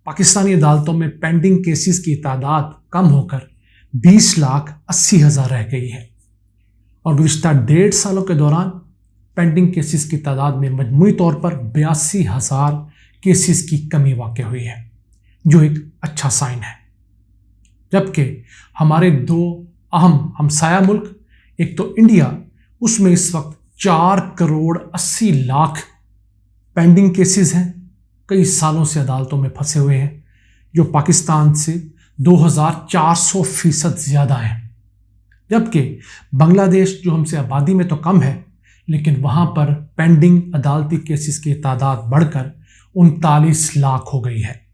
पाकिस्तानी अदालतों में pending cases की तादाद कम होकर 20,80,000 रह गई है और गुज़िश्ता 1.5 सालों के दौरान पेंडिंग केसेस की तादाद में मजमूई तौर पर 82,000 केसेस की कमी वाक़ हुई है, जो एक अच्छा साइन है। जबकि हमारे दो अहम हमसाया मुल्क, एक तो इंडिया, उसमें इस वक्त 4,80,00,000 पेंडिंग केसेस हैं, कई सालों से अदालतों में फंसे हुए हैं, जो पाकिस्तान से 2,400% ज़्यादा हैं। जबकि बांग्लादेश, जो हमसे आबादी में तो कम है, लेकिन वहाँ पर पेंडिंग अदालती केसेस की तादाद बढ़कर 39 लाख हो गई है।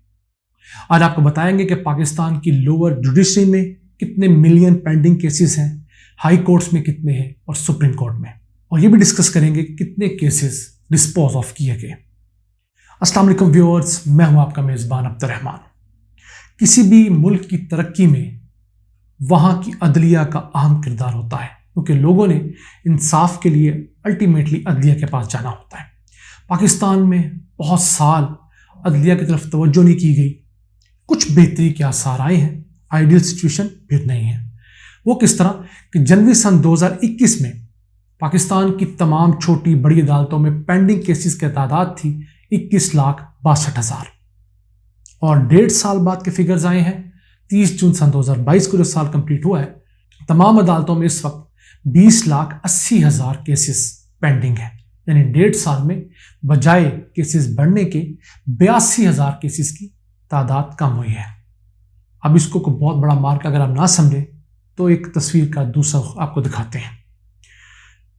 आज आपको बताएंगे कि पाकिस्तान की लोअर जुडिशरी में कितने मिलियन पेंडिंग केसेस हैं, हाई कोर्ट्स में कितने हैं और सुप्रीम कोर्ट में, और ये भी डिस्कस करेंगे कि कितने केसेस डिस्पोज ऑफ किए गए। अस्सलाम वालेकुम व्यूअर्स, मैं हूं आपका मेज़बान अब्दुर्रहमान। किसी भी मुल्क की तरक्की में वहाँ की अदलिया का अहम किरदार होता है, क्योंकि लोगों ने इंसाफ के लिए अल्टीमेटली अदलिया के पास जाना होता है। पाकिस्तान में बहुत साल अदलिया की तरफ तवज्जो नहीं की गई। कुछ बेहतरी के आसार आए हैं, आइडियल सिचुएशन फिर नहीं है। वो किस तरह कि जनवरी सन 2021 में पाकिस्तान की तमाम छोटी बड़ी अदालतों में पेंडिंग केसेस की तादाद थी 21,62,000 और 1.5 साल बाद के फिगर्स आए हैं 30 जून सन 2022 को, जो साल कंप्लीट हुआ है। तमाम अदालतों में इस वक्त 20,80,000 केसेस पेंडिंग है, यानी 1.5 साल में बजाय केसेस बढ़ने के 82,000 केसेस की तादाद कम हुई है। अब इसको कोई बहुत बड़ा मार्क अगर आप ना समझें तो एक तस्वीर का दूसरा आपको दिखाते हैं।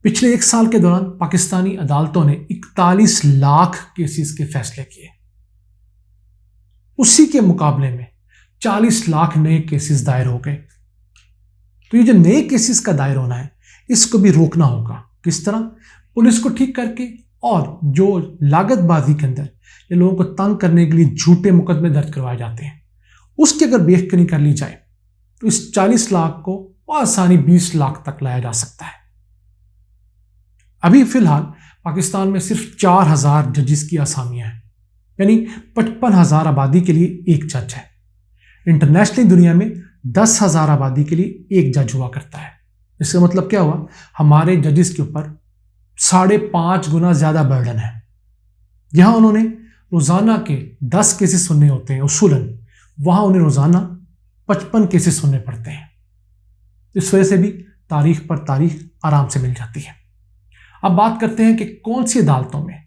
पिछले 1 साल के दौरान पाकिस्तानी अदालतों ने 41 लाख केसेस के फैसले किए। उसी के मुकाबले में 40 लाख नए केसेस दायर हो गए। तो ये जो नए केसेस का दायर होना है, इसको भी रोकना होगा। किस तरह? पुलिस को ठीक करके, और जो लागतबाजी के अंदर ये लोगों को तंग करने के लिए झूठे मुकदमे दर्ज करवाए जाते हैं, उसकी अगर बेखनी कर ली जाए तो इस 40 लाख को आसानी 20 लाख तक लाया जा सकता है। अभी फिलहाल पाकिस्तान में सिर्फ 4,000 जजेस की आसामियां हैं, यानी 55,000 आबादी के लिए एक जज है। इंटरनेशनल दुनिया में 10,000 आबादी के लिए एक जज हुआ करता है। इसका मतलब क्या हुआ? हमारे जजेस के ऊपर 5.5 गुना ज्यादा बर्डन है। यहां उन्होंने रोजाना के 10 केसेस सुनने होते हैं उसूलन, वहां उन्हें रोजाना 55 केसेस सुनने पड़ते हैं। इस वजह से भी तारीख पर तारीख आराम से मिल जाती है। अब बात करते हैं कि कौन सी अदालतों में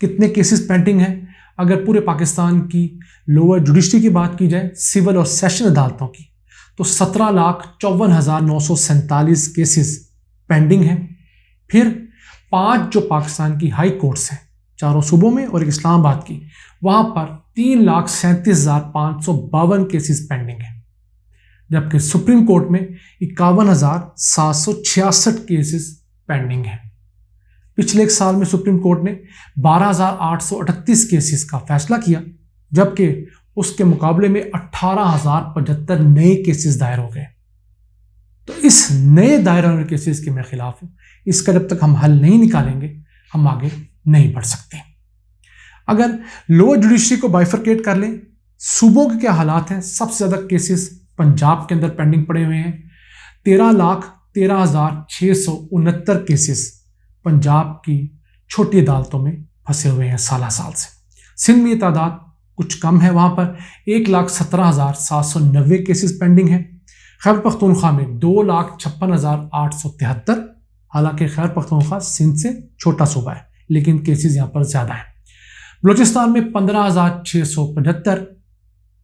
कितने केसेस पेंडिंग हैं। अगर पूरे पाकिस्तान की लोअर जुडिशरी की बात की जाए, सिविल और सेशन अदालतों की, तो 17,54,947 केसेस पेंडिंग हैं। फिर 5 जो पाकिस्तान की हाई कोर्ट्स हैं, 4 सूबों में और एक इस्लामाबाद की, वहां पर 3,37,552 केसेस पेंडिंग हैं। जबकि सुप्रीम कोर्ट में 51,766 केसेस पेंडिंग हैं। पिछले 1 साल में सुप्रीम कोर्ट ने 12,838 केसेस का फैसला किया, जबकि उसके मुकाबले में 18,075 नए केसेस दायर हो गए। तो इस नए दायर होने केसेस के मैं खिलाफ हूं। इसका जब तक हम हल नहीं निकालेंगे, हम आगे नहीं बढ़ सकते। अगर लोअर जुडिशरी को बाइफरकेट कर लें, सूबों के क्या हालात हैं? सबसे ज्यादा केसेस पंजाब के अंदर पेंडिंग पड़े हुए हैं। 13,13,669 केसेस पंजाब की छोटी अदालतों में फंसे हुए हैं साल से। सिंध में ये तादाद कुछ कम है, वहां पर 1,17,790 केसेस पेंडिंग है। खैबर पख्तूनख्वा में 2,56,873, हालांकि खैबर पख्तूनख्वा सिंध से छोटा सूबा है, लेकिन केसेस यहाँ पर ज्यादा है। बलूचिस्तान में 15,675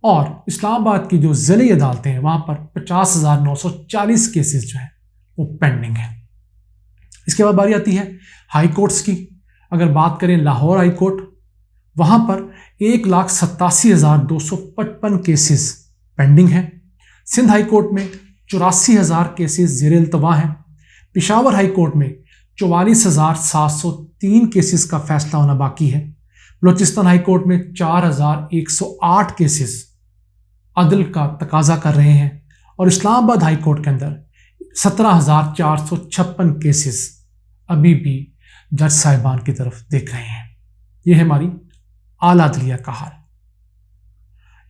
और इस्लामाबाद की जो जिले अदालतें हैं, वहां पर 50,940 केसेस जो है वो पेंडिंग है। इसके बाद बारी आती है हाई कोर्ट्स की। अगर बात करें लाहौर हाई कोर्ट, वहां पर 1,87,255 केसेस पेंडिंग है। सिंध हाई कोर्ट में 84,000 केसेस ज़ेर इल्तवा हैं। पेशावर हाई कोर्ट में 44,703 केसेस का फैसला होना बाकी है। बलूचिस्तान हाई कोर्ट में 4,108 केसेस अदल का तकाजा कर रहे हैं और इस्लामाबाद हाई कोर्ट के अंदर 17,456 केसेस अभी भी जज साहिबान की तरफ देख रहे हैं। यह है हमारी आला अदलिया का हाल।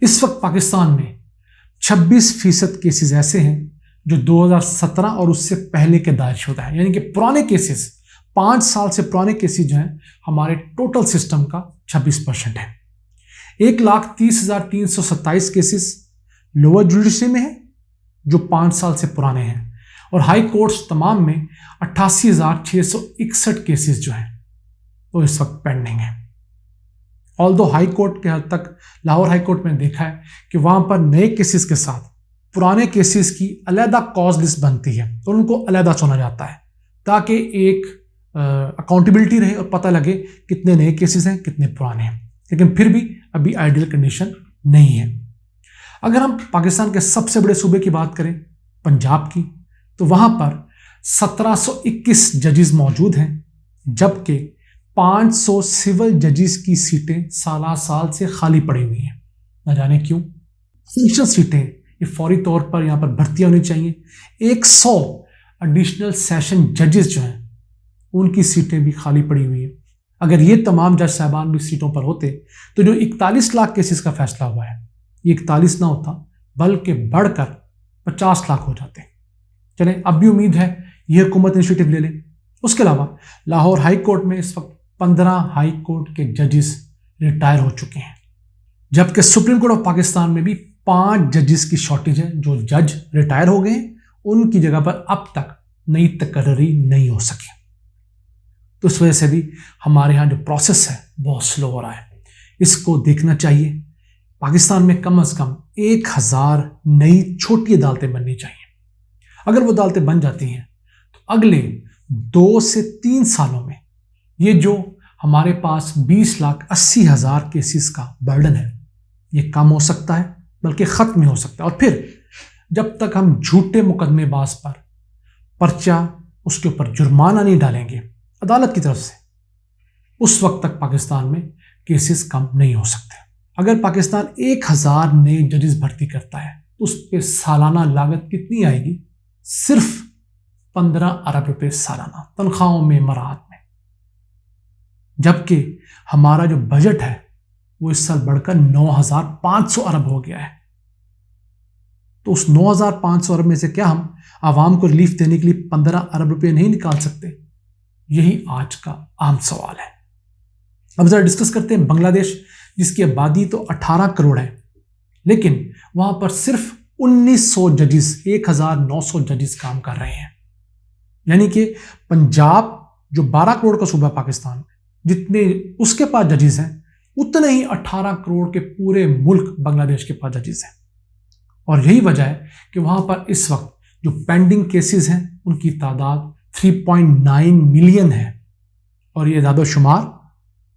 इस वक्त पाकिस्तान में 26% केसेस ऐसे हैं जो 2017 और उससे पहले के दायरशुदा है, यानी कि पुराने केसेस, 5 साल से पुराने केसेस जो हैं हमारे टोटल सिस्टम का 26% है। 1,30,327 केसेस लोअर जुडिशरी में है जो 5 साल से पुराने हैं, और हाई कोर्ट्स तमाम में 88,661 केसेस जो हैं वो इस वक्त पेंडिंग है। ऑल्दो हाई कोर्ट के हद तक, लाहौर हाई कोर्ट में देखा है कि वहां पर नए केसेस के साथ पुराने केसेस की अलहदा कॉज लिस्ट बनती है और उनको अलहदा चुना जाता है ताकि एक अकाउंटेबिलिटी रहे और पता लगे कितने नए केसेस हैं, कितने पुराने हैं। लेकिन फिर भी अभी आइडियल कंडीशन नहीं है। अगर हम पाकिस्तान के सबसे बड़े सूबे की बात करें, पंजाब की, तो वहां पर 1721 जजेस मौजूद हैं, जबकि 500 सिविल जजेस की सीटें साल से खाली पड़ी हुई हैं। न जाने क्यों। फंक्शन सीटें, ये फौरी तौर पर यहाँ पर भर्तियां होनी चाहिए। 100 एडिशनल सेशन जजेस जो हैं उनकी सीटें भी खाली पड़ी हुई हैं। अगर ये तमाम जज साहबान भी सीटों पर होते तो जो 41 लाख केसेस का फैसला हुआ है, ये 41 ना होता बल्कि बढ़कर 50 लाख हो जाते। चलें, अब भी उम्मीद है ये हुकूमत इनिशिएटिव ले ले। उसके अलावा लाहौर हाई कोर्ट में इस वक्त 15 हाई कोर्ट के जजेस रिटायर हो चुके हैं, जबकि सुप्रीम कोर्ट ऑफ पाकिस्तान में भी 5 जजेस की शॉर्टेज है। जो जज रिटायर हो गए उनकी जगह पर अब तक नई तकर्री नहीं हो सकी, तो इस वजह से भी हमारे यहाँ जो प्रोसेस है बहुत स्लो हो रहा है। इसको देखना चाहिए। पाकिस्तान में कम से कम 1000 नई छोटी अदालतें बननी चाहिए। अगर वो अदालतें बन जाती हैं तो अगले 2 से 3 सालों में ये जो हमारे पास 20,80,000 केसेस का बर्डन है ये कम हो सकता है, बल्कि ख़त्म ही हो सकता है। और फिर जब तक हम झूठे मुकदमेबाज पर पर्चा, उसके ऊपर जुर्माना नहीं डालेंगे अदालत की तरफ से, उस वक्त तक पाकिस्तान में केसेस कम नहीं हो सकते। अगर पाकिस्तान 1000 नए जजेस भर्ती करता है तो उस पर सालाना लागत कितनी आएगी? सिर्फ 15 अरब रुपए सालाना तनख्वाहों में, मराहत में। जबकि हमारा जो बजट है वो इस साल बढ़कर 9,500 अरब हो गया है। तो उस 9,500 अरब में से क्या हम आवाम को रिलीफ देने के लिए 15 अरब रुपए नहीं निकाल सकते? यही आज का अहम सवाल है। अब जरा डिस्कस करते हैं बांग्लादेश, जिसकी आबादी तो 18 करोड़ है, लेकिन वहां पर सिर्फ 1900 जजेस, 1900 जजेस काम कर रहे हैं। यानी कि पंजाब जो 12 करोड़ का सूबा पाकिस्तान में, जितने उसके पास जजेस हैं उतने ही 18 करोड़ के पूरे मुल्क बांग्लादेश के पास जजेस हैं। और यही वजह है कि वहां पर इस वक्त जो पेंडिंग केसेस हैं उनकी तादाद 3.9 मिलियन है। और ये दादोशुमार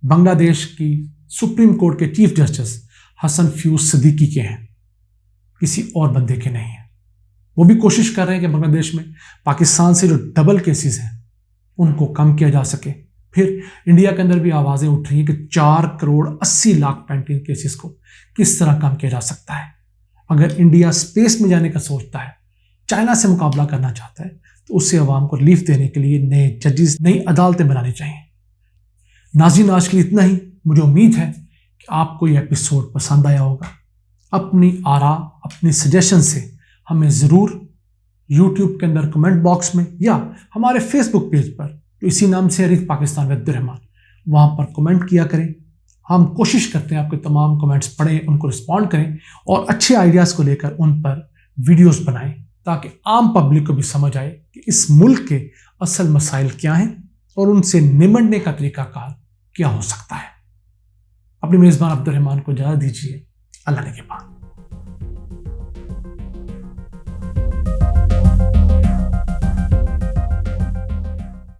बांग्लादेश की सुप्रीम कोर्ट के चीफ जस्टिस हसन फ्यूज सिद्दीकी के हैं, किसी और बंदे के नहीं हैं। वो भी कोशिश कर रहे हैं कि बांग्लादेश में पाकिस्तान से जो डबल केसेस हैं उनको कम किया जा सके। फिर इंडिया के अंदर भी आवाज़ें उठ रही हैं कि 4 करोड़ 80 लाख पेंडिंग केसेस को किस तरह कम किया जा सकता है। अगर इंडिया स्पेस में जाने का सोचता है, चाइना से मुकाबला करना चाहता है, तो उससे अवाम को रिलीफ देने के लिए नए जजेस, नई अदालतें बनानी चाहिए। नाज़रीन, आज के लिए इतना ही। मुझे उम्मीद है कि आपको यह एपिसोड पसंद आया होगा। अपनी आरा, अपनी सजेशन से हमें ज़रूर यूट्यूब के अंदर कमेंट बॉक्स में या हमारे फेसबुक पेज पर जो इसी नाम से रिक पाकिस्तान विद अब्दुर्रहमान, वहाँ पर कमेंट किया करें। हम कोशिश करते हैं आपके तमाम कमेंट्स पढ़ें, उनको रिस्पॉन्ड करें और अच्छे आइडियाज़ को लेकर उन पर वीडियोस बनाएं, ताकि आम पब्लिक को भी समझ आए कि इस मुल्क के असल मसाइल क्या हैं और उनसे निमटने का तरीकाकार क्या हो सकता है। अपनी मेज़बान अब्दुर्रहमान को इजाज़त दीजिए। अल्लाह ने के बाद।